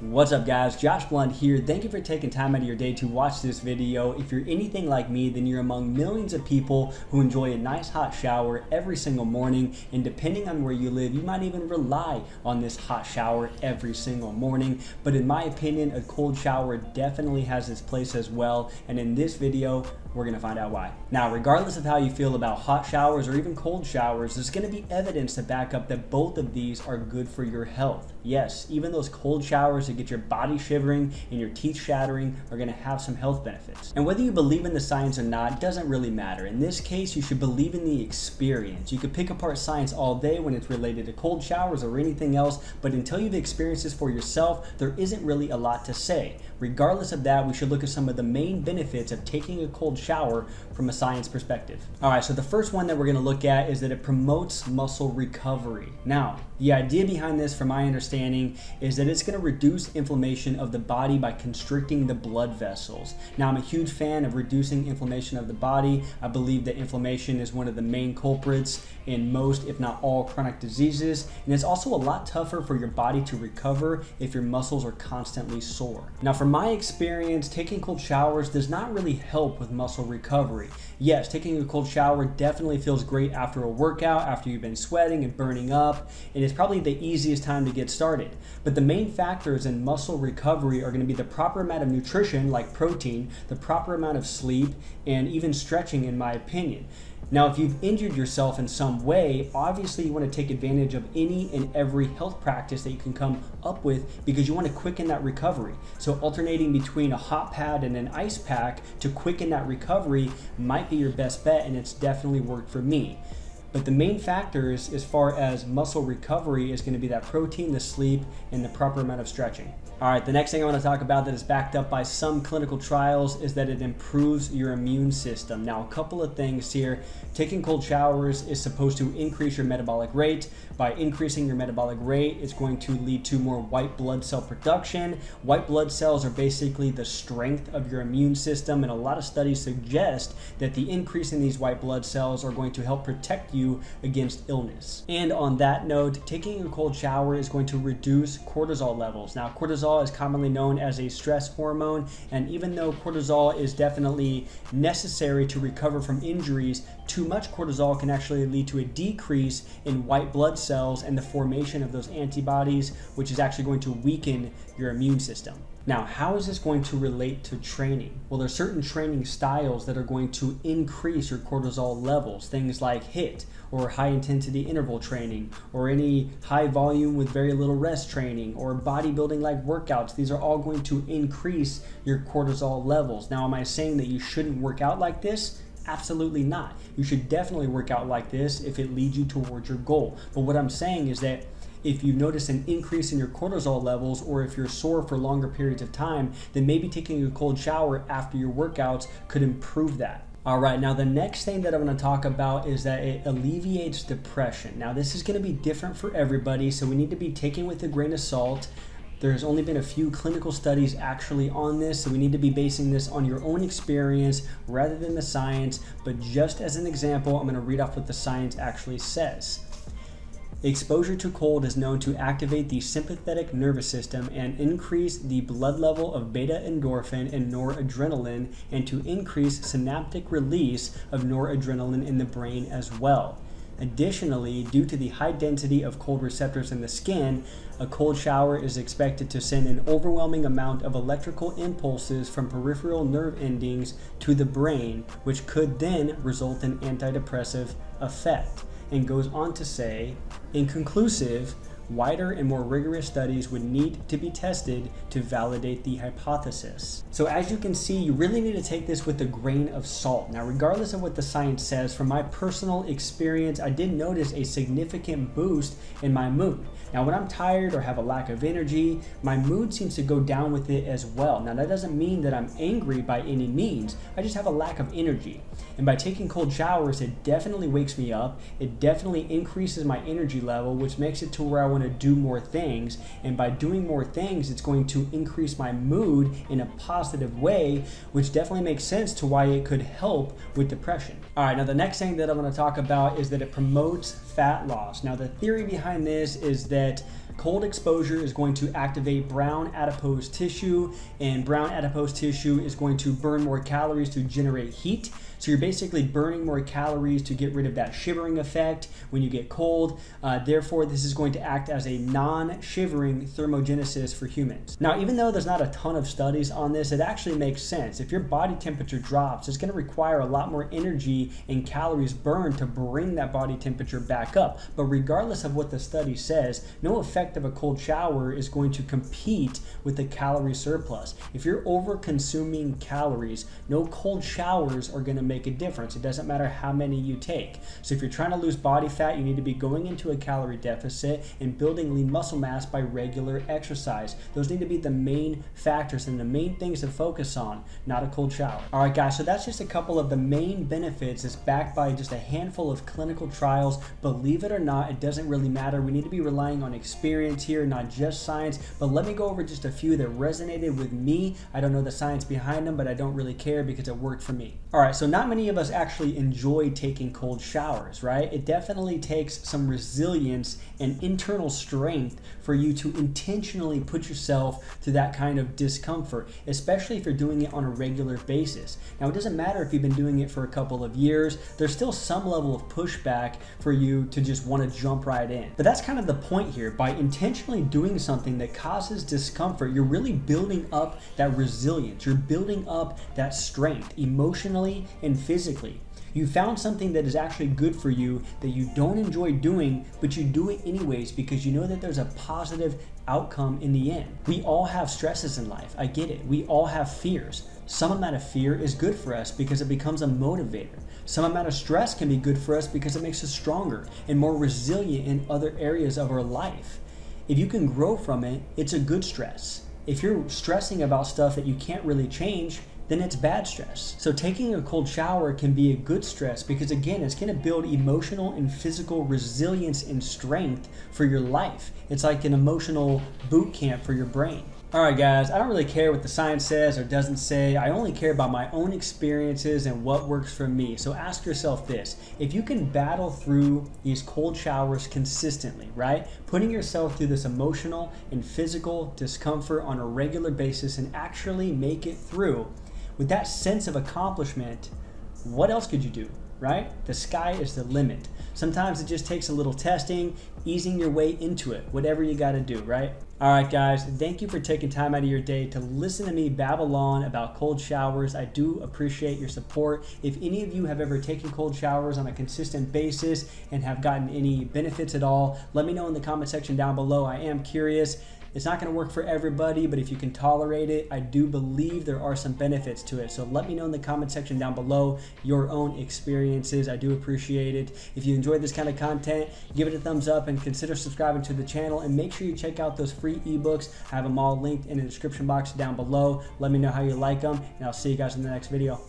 What's up guys, Josh Blunt here. Thank you for taking time out of your day to watch this video. If you're anything like me, then you're among millions of people who enjoy a nice hot shower every single morning, and depending on where you live, you might even rely on this hot shower every single morning. But in my opinion, a cold shower definitely has its place as well, and in this video, we're gonna find out why. Now, regardless of how you feel about hot showers or even cold showers, there's gonna be evidence to back up that both of these are good for your health. Yes, even those cold showers that get your body shivering and your teeth shattering are gonna have some health benefits. And whether you believe in the science or not doesn't really matter. In this case, you should believe in the experience. You could pick apart science all day when it's related to cold showers or anything else, but until you've experienced this for yourself, there isn't really a lot to say. Regardless of that, we should look at some of the main benefits of taking a cold shower from a science perspective. All right, so the first one that we're gonna look at is that it promotes muscle recovery. Now, the idea behind this, from my understanding, is that it's gonna reduce inflammation of the body by constricting the blood vessels. Now, I'm a huge fan of reducing inflammation of the body. I believe that inflammation is one of the main culprits in most, if not all, chronic diseases. And it's also a lot tougher for your body to recover if your muscles are constantly sore. Now, from my experience, taking cold showers does not really help with muscle recovery. Yes, taking a cold shower definitely feels great after a workout, after you've been sweating and burning up, and it's probably the easiest time to get started. But the main factors in muscle recovery are going to be the proper amount of nutrition, like protein, the proper amount of sleep, and even stretching, in my opinion. Now, if you've injured yourself in some way, obviously you want to take advantage of any and every health practice that you can come up with because you want to quicken that recovery. So alternating between a hot pad and an ice pack to quicken that recovery might be your best bet, and it's definitely worked for me. But the main factors as far as muscle recovery is going to be that protein, the sleep, and the proper amount of stretching. All right, the next thing I want to talk about that is backed up by some clinical trials is that it improves your immune system. Now, a couple of things here. Taking cold showers is supposed to increase your metabolic rate. By increasing your metabolic rate, it's going to lead to more white blood cell production. White blood cells are basically the strength of your immune system, and a lot of studies suggest that the increase in these white blood cells are going to help protect you against illness. And on that note, taking a cold shower is going to reduce cortisol levels. Now, cortisol is commonly known as a stress hormone, and even though cortisol is definitely necessary to recover from injuries, too much cortisol can actually lead to a decrease in white blood cells and the formation of those antibodies, which is actually going to weaken your immune system. Now, how is this going to relate to training? Well, there's certain training styles that are going to increase your cortisol levels, things like HIIT or high intensity interval training, or any high volume with very little rest training, or bodybuilding like workouts. These are all going to increase your cortisol levels. Now, am I saying that you shouldn't work out like this? Absolutely not. You should definitely work out like this if it leads you towards your goal. But what I'm saying is that if you notice an increase in your cortisol levels, or if you're sore for longer periods of time, then maybe taking a cold shower after your workouts could improve that. All right, now the next thing that I'm going to talk about is that it alleviates depression. Now, this is going to be different for everybody, so we need to be taken with a grain of salt. There's only been a few clinical studies actually on this, so we need to be basing this on your own experience rather than the science. But just as an example, I'm going to read off what the science actually says. Exposure to cold is known to activate the sympathetic nervous system and increase the blood level of beta endorphin and noradrenaline, and to increase synaptic release of noradrenaline in the brain as well. Additionally, due to the high density of cold receptors in the skin, a cold shower is expected to send an overwhelming amount of electrical impulses from peripheral nerve endings to the brain, which could then result in antidepressive effect. And goes on to say, inconclusive, wider and more rigorous studies would need to be tested to validate the hypothesis. So as you can see, you really need to take this with a grain of salt. Now, regardless of what the science says, from my personal experience, I did notice a significant boost in my mood. Now, when I'm tired or have a lack of energy, my mood seems to go down with it as well. Now, that doesn't mean that I'm angry by any means. I just have a lack of energy. And by taking cold showers, it definitely wakes me up. It definitely increases my energy level, which makes it to where I want to do more things. And by doing more things, it's going to increase my mood in a positive way, which definitely makes sense to why it could help with depression. All right, now the next thing that I'm going to talk about is that it promotes fat loss. Now, the theory behind this is that Cold exposure is going to activate brown adipose tissue, and brown adipose tissue is going to burn more calories to generate heat. So you're basically burning more calories to get rid of that shivering effect when you get cold. Therefore, this is going to act as a non-shivering thermogenesis for humans. Now, even though there's not a ton of studies on this, it actually makes sense. If your body temperature drops, it's going to require a lot more energy and calories burned to bring that body temperature back up. But regardless of what the study says, no effect of a cold shower is going to compete with the calorie surplus. If you're over consuming calories, no cold showers are going to make a difference. It doesn't matter how many you take. So if you're trying to lose body fat, you need to be going into a calorie deficit and building lean muscle mass by regular exercise. Those need to be the main factors and the main things to focus on, not a cold shower. All right, guys, so that's just a couple of the main benefits. It's backed by just a handful of clinical trials. Believe it or not, it doesn't really matter. We need to be relying on experience here, not just science. But let me go over just a few that resonated with me. I don't know the science behind them, but I don't really care because it worked for me. All right, so not many of us actually enjoy taking cold showers, right? It definitely takes some resilience and internal strength for you to intentionally put yourself through that kind of discomfort, especially if you're doing it on a regular basis. Now, it doesn't matter if you've been doing it for a couple of years, there's still some level of pushback for you to just want to jump right in. But that's kind of the point here. By intentionally doing something that causes discomfort, you're really building up that resilience. You're building up that strength emotionally and physically. You found something that is actually good for you that you don't enjoy doing, but you do it anyways because you know that there's a positive outcome in the end. We all have stresses in life. I get it. We all have fears. Some amount of fear is good for us because it becomes a motivator. Some amount of stress can be good for us because it makes us stronger and more resilient in other areas of our life. If you can grow from it, it's a good stress. If you're stressing about stuff that you can't really change, then it's bad stress. So taking a cold shower can be a good stress because, again, it's gonna build emotional and physical resilience and strength for your life. It's like an emotional boot camp for your brain. All right, guys, I don't really care what the science says or doesn't say. I only care about my own experiences and what works for me. So ask yourself this: if you can battle through these cold showers consistently, right? Putting yourself through this emotional and physical discomfort on a regular basis and actually make it through, with that sense of accomplishment, what else could you do, right? The sky is the limit. Sometimes it just takes a little testing, easing your way into it, whatever you gotta do, right? All right, guys, thank you for taking time out of your day to listen to me babble on about cold showers. I do appreciate your support. If any of you have ever taken cold showers on a consistent basis and have gotten any benefits at all, let me know in the comment section down below. I am curious. It's not going to work for everybody, but if you can tolerate it, I do believe there are some benefits to it. So let me know in the comment section down below your own experiences. I do appreciate it. If you enjoyed this kind of content, give it a thumbs up and consider subscribing to the channel. And make sure you check out those free ebooks. I have them all linked in the description box down below. Let me know how you like them, and I'll see you guys in the next video.